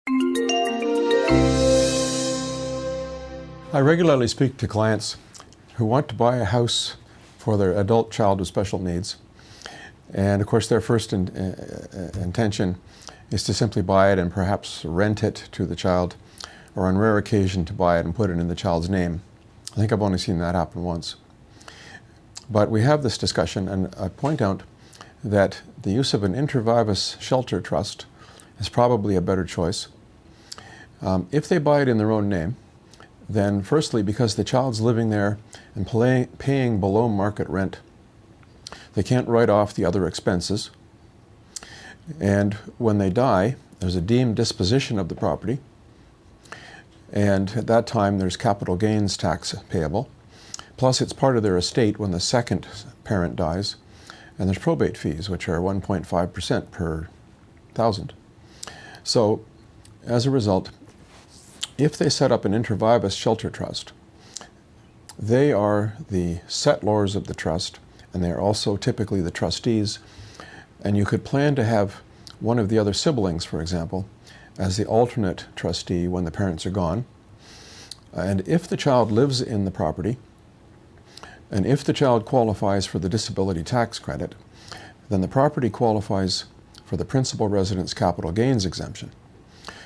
I regularly speak to clients who want to buy a house for their adult child with special needs. And of course their first intention is to simply buy it and perhaps rent it to the child, or on rare occasion to buy it and put it in the child's name. I think I've only seen that happen once. But we have this discussion, and I point out that the use of an inter vivos shelter trust is probably a better choice. If they buy it in their own name, then firstly, because the child's living there and paying below market rent, they can't write off the other expenses. And when they die, there's a deemed disposition of the property. And at that time, there's capital gains tax payable. Plus, it's part of their estate when the second parent dies. And there's probate fees, which are 1.5% per thousand. So, as a result, if they set up an inter vivos shelter trust, they are the settlors of the trust, and they are also typically the trustees. And you could plan to have one of the other siblings, for example, as the alternate trustee when the parents are gone. And if the child lives in the property, and if the child qualifies for the disability tax credit, then the property qualifies for the principal residence capital gains exemption,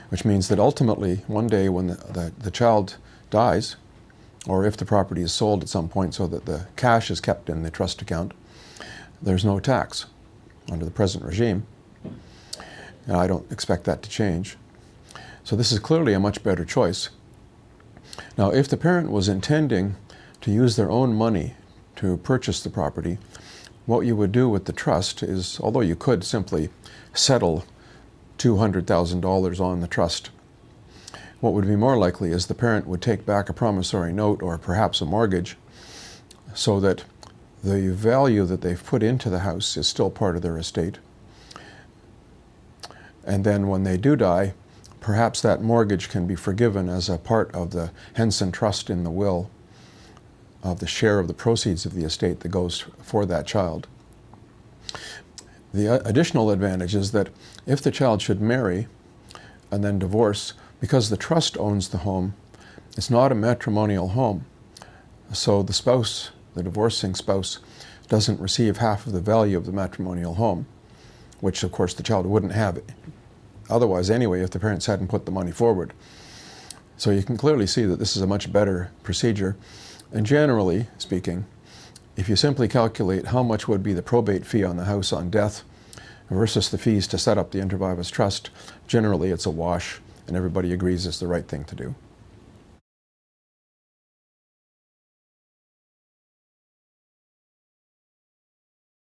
which means that ultimately, one day when the child dies, or if the property is sold at some point so that the cash is kept in the trust account, there's no tax under the present regime. And I don't expect that to change. So this is clearly a much better choice. Now, if the parent was intending to use their own money to purchase the property, what you would do with the trust is, although you could simply settle $200,000 on the trust, what would be more likely is the parent would take back a promissory note or perhaps a mortgage so that the value that they've put into the house is still part of their estate. And then when they do die, perhaps that mortgage can be forgiven as a part of the Henson Trust in the will of the share of the proceeds of the estate that goes for that child. The additional advantage is that if the child should marry and then divorce, because the trust owns the home, it's not a matrimonial home. So the spouse, the divorcing spouse, doesn't receive half of the value of the matrimonial home, which of course the child wouldn't have otherwise anyway if the parents hadn't put the money forward. So you can clearly see that this is a much better procedure. And generally speaking, if you simply calculate how much would be the probate fee on the house on death versus the fees to set up the inter vivos trust, generally it's a wash, and everybody agrees it's the right thing to do.